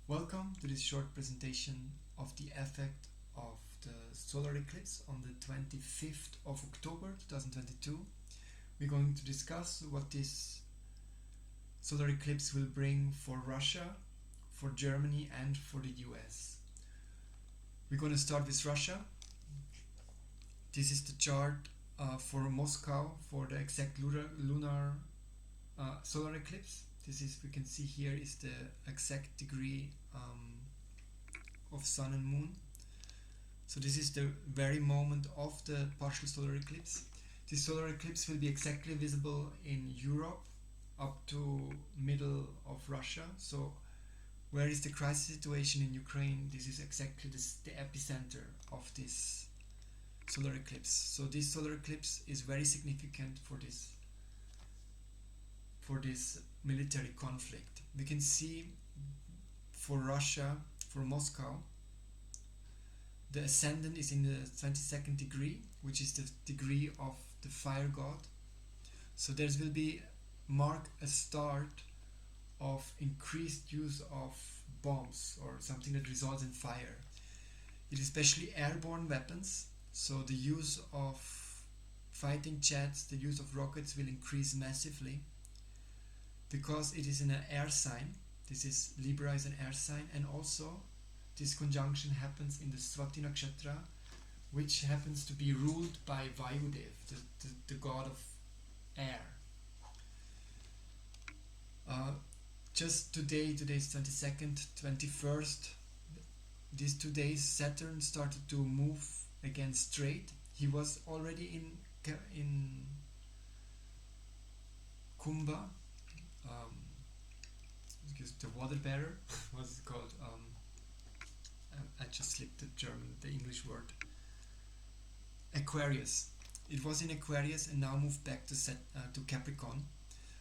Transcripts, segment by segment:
Welcome to this short presentation of the effect of the solar eclipse on the 25th of October 2022. We're going to discuss what this solar eclipse will bring for Russia, for Germany and for the US. We're going to start with Russia. This is the chart for Moscow for the exact lunar solar eclipse. This is, we can see here, is the exact degree of sun and moon. So this is the very moment of the partial solar eclipse. This solar eclipse will be exactly visible in Europe up to middle of Russia. So where is the crisis situation in Ukraine? This is exactly the epicenter of this solar eclipse. So this solar eclipse is very significant for this military conflict. We can see for Russia, for Moscow, the ascendant is in the 22nd degree, which is the degree of the fire god. So there will be mark a start of increased use of bombs or something that results in fire. It is especially airborne weapons, so the use of fighting jets, the use of rockets will increase massively because it is in an air sign. This is Libra is an air sign, and also this conjunction happens in the Swati Nakshatra, which happens to be ruled by Vayudev, the god of air. Just today is 22nd, 21st, these 2 days Saturn started to move again straight. He was already in Kumbha, the water bearer, what's it called? I just slipped the English word. Aquarius. It was in Aquarius and now moved back to Capricorn.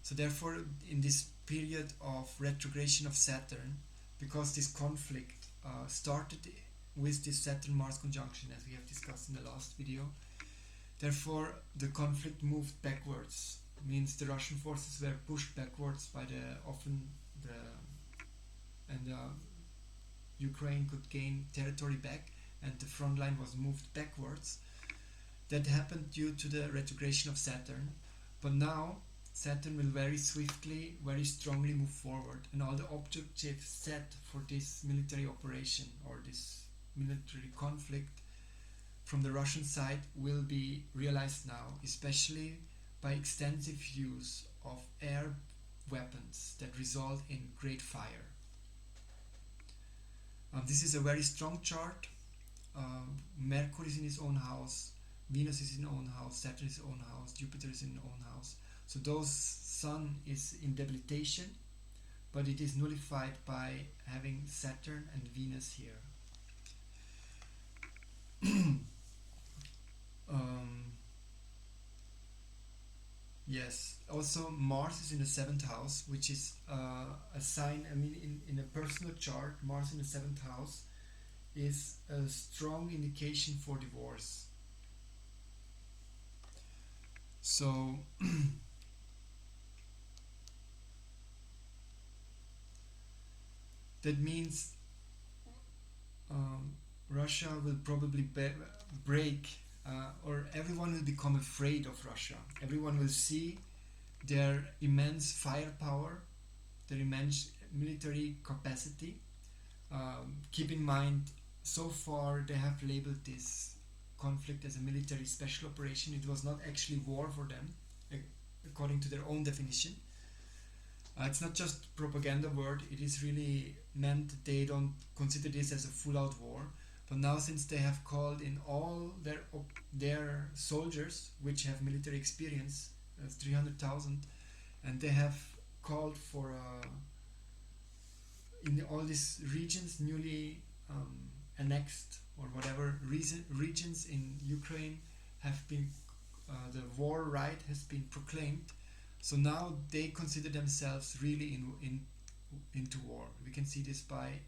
So therefore, in this period of retrogression of Saturn, because this conflict started with this Saturn-Mars conjunction, as we have discussed in the last video, therefore the conflict moved backwards. Means the Russian forces were pushed backwards by Ukraine could gain territory back, and the front line was moved backwards. That happened due to the retrogression of Saturn, but now Saturn will very swiftly, very strongly move forward, and all the objectives set for this military operation or this military conflict from the Russian side will be realized now, especially by extensive use of air weapons that result in great fire. This is a very strong chart. Mercury is in his own house, Venus is in his own house, Saturn is in his own house, Jupiter is in his own house. So those Sun is in debilitation, but it is nullified by having Saturn and Venus here. Yes, also Mars is in the 7th house, which is a sign, in a personal chart, Mars in the 7th house is a strong indication for divorce. So that means Russia will probably break, or everyone will become afraid of Russia. Everyone will see their immense firepower, their immense military capacity. Keep in mind, so far they have labeled this conflict as a military special operation. It was not actually war for them, according to their own definition. It's not just propaganda word, it is really meant they don't consider this as a full-out war. But now, since they have called in all their soldiers, which have military experience, 300,000, and they have called for in all these regions newly annexed or whatever regions in Ukraine have been the war right has been proclaimed. So now they consider themselves really into war. We can see this by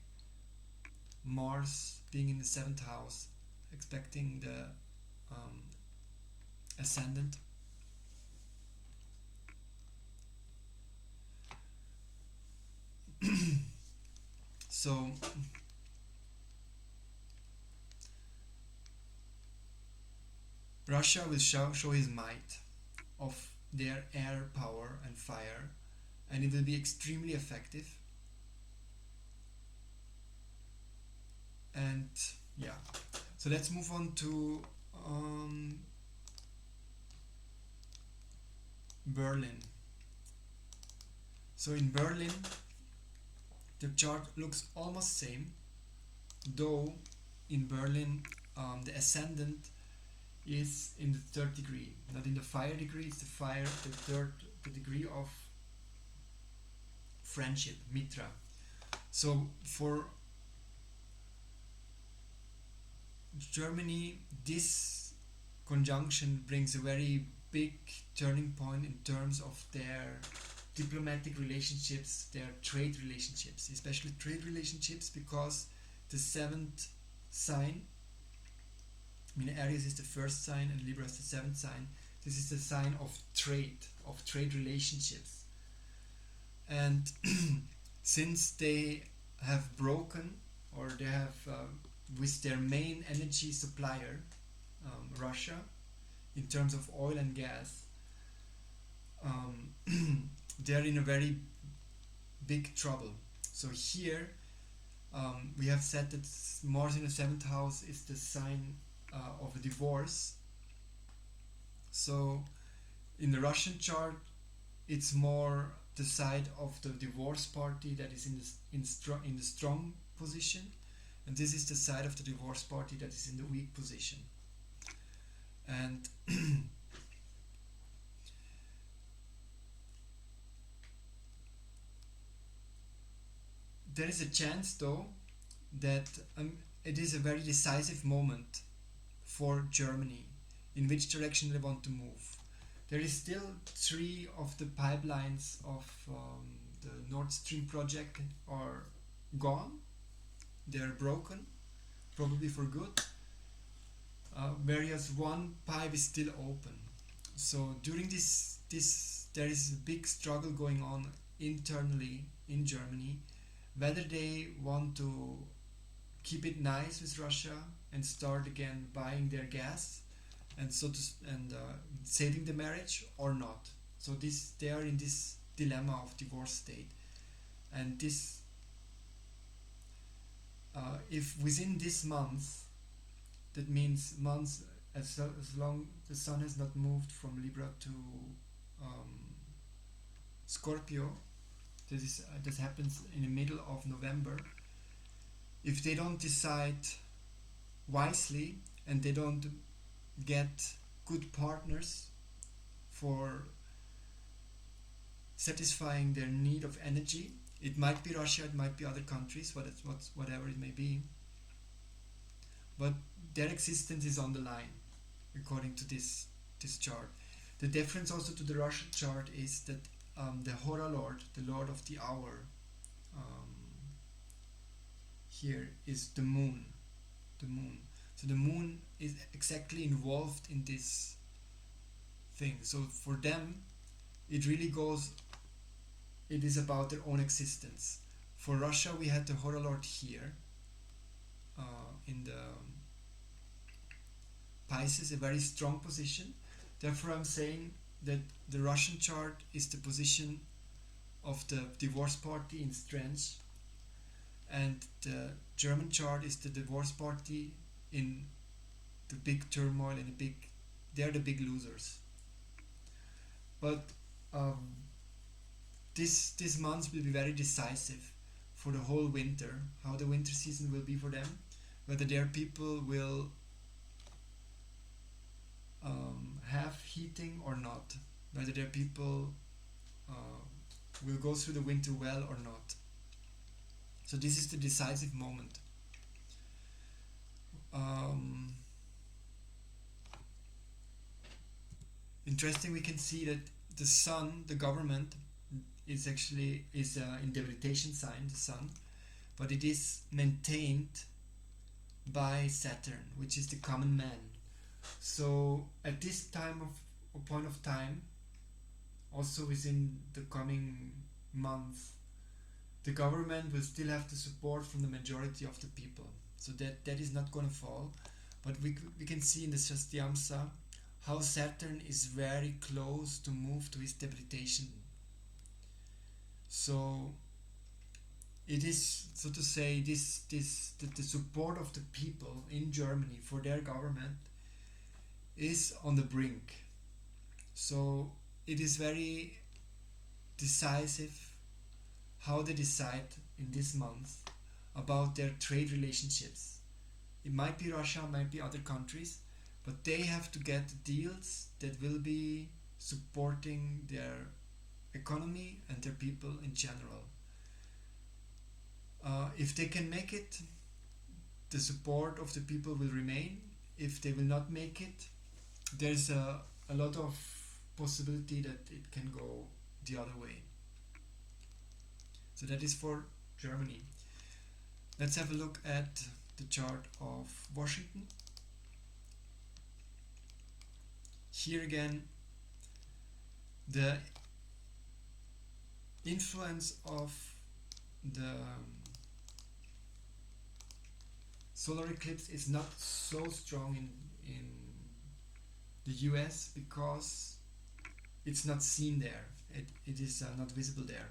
Mars being in the 7th house, expecting the ascendant. So Russia will show his might of their air power and fire, and it will be extremely effective. And yeah, so let's move on to Berlin. So in Berlin, the chart looks almost same, though in Berlin the ascendant is in the third degree, not in the fire degree. It's the degree of friendship, mitra. So for Germany, this conjunction brings a very big turning point in terms of their diplomatic relationships, their trade relationships, especially trade relationships, because the seventh sign, I mean Aries is the first sign and Libra is the seventh sign. This is the sign of trade relationships. And since they have broken, or they have with their main energy supplier, Russia, in terms of oil and gas, they're in a very big trouble. So here we have said that Mars in the seventh house is the sign of a divorce. So in the Russian chart, it's more the side of the divorce party that is in the strong position, and this is the side of the divorce party that is in the weak position. And there is a chance, though, that it is a very decisive moment for Germany, in which direction they want to move. There is still 3 of the pipelines of the Nord Stream project are gone. They are broken, probably for good. Whereas one pipe is still open. So during this there is a big struggle going on internally in Germany, whether they want to keep it nice with Russia and start again buying their gas and saving the marriage or not. So they are in this dilemma of divorce state, and this if within this month, that means months as long the sun has not moved from Libra to Scorpio, this happens in the middle of November. If they don't decide wisely and they don't get good partners for satisfying their need of energy, it might be Russia, it might be other countries, whatever it may be, but their existence is on the line according to this chart. The difference also to the Russian chart is that the Hora Lord, the Lord of the hour, here is the moon. So the moon is exactly involved in this thing. So for them, it is about their own existence. For Russia, we had the Hora Lord here in the Pisces, a very strong position. Therefore, I'm saying that the Russian chart is the position of the divorce party in strength, and the German chart is the divorce party in the big turmoil and they're the big losers. But this month will be very decisive for the whole winter, how the winter season will be for them, whether their people will have heating or not, whether their people will go through the winter well or not. So this is the decisive moment. Interesting, we can see that the sun, the government, is in debilitation sign, the sun, but it is maintained by Saturn, which is the common man. So at this point of time, also within the coming month, the government will still have the support from the majority of the people. So that is not going to fall. But we can see in the Shastyamsa how Saturn is very close to move to his debilitation. So it is, so to say, the support of the people in Germany for their government is on the brink. So it is very decisive how they decide in this month about their trade relationships. It might be Russia, might be other countries, but they have to get deals that will be supporting their economy and their people in general. If they can make it, the support of the people will remain. If they will not make it, there's a lot of possibility that it can go the other way. So that is for Germany. Let's have a look at the chart of Washington. Here again, the influence of the solar eclipse is not so strong in the US because it's not seen there. It is not visible there.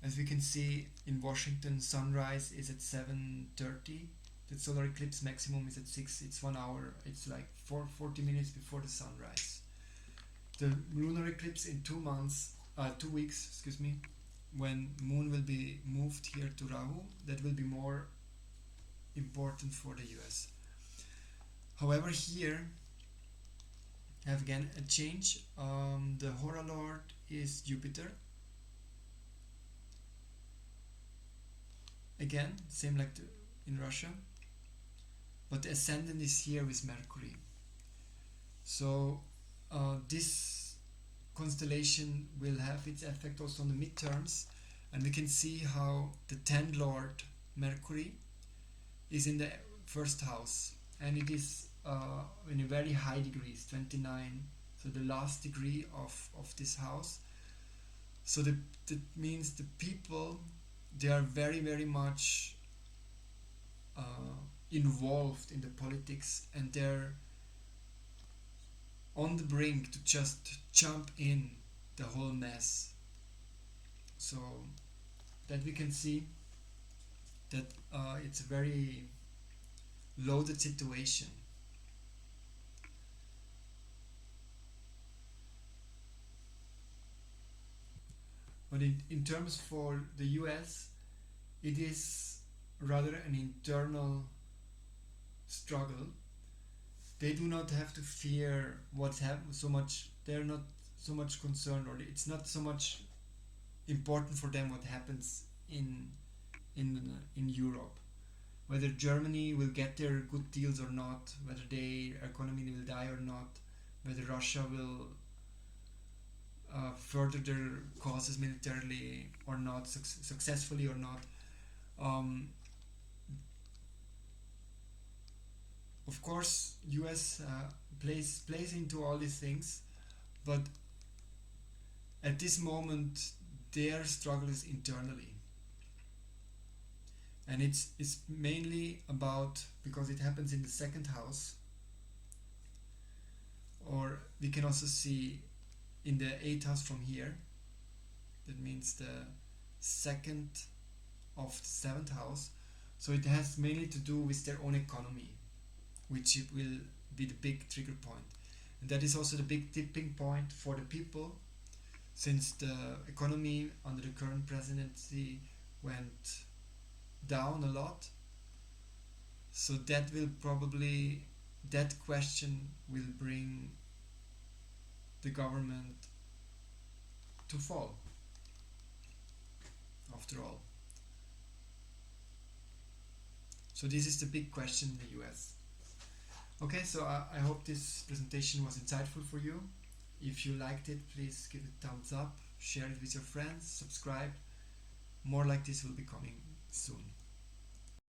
As we can see in Washington, sunrise is at 7:30. The solar eclipse maximum is at 6. It's 1 hour. It's like 40 minutes before the sunrise. The lunar eclipse in 2 weeks, excuse me, when moon will be moved here to Rahu, that will be more important for the US. However, here have again a change. The Hora Lord is Jupiter. Again, same like in Russia, but the ascendant is here with Mercury. So this constellation will have its effect also on the midterms, and we can see how the 10th Lord Mercury is in the first house, and it is in a very high degrees, 29, so the last degree of this house. So that means the people, they are very, very much involved in the politics, and they're on the brink to just jump in the whole mess. So that we can see that it's a very loaded situation. But in terms for the US, it is rather an internal struggle. They do not have to fear what's happened so much. They're not so much concerned, or it's not so much important for them what happens in Europe. Whether Germany will get their good deals or not, whether their economy will die or not, whether Russia will further their causes militarily or not, successfully or not. Of course, US plays into all these things, but at this moment their struggle is internally, and it's mainly about, because it happens in the second house, or we can also see in the 8th house from here. That means the second of the 7th house. So it has mainly to do with their own economy, which will be the big trigger point. And that is also the big tipping point for the people, since the economy under the current presidency went down a lot. So that question will bring the government to fall, after all. So this is the big question in the US. Okay, so I hope this presentation was insightful for you. If you liked it, please give it a thumbs up, share it with your friends, subscribe. More like this will be coming soon.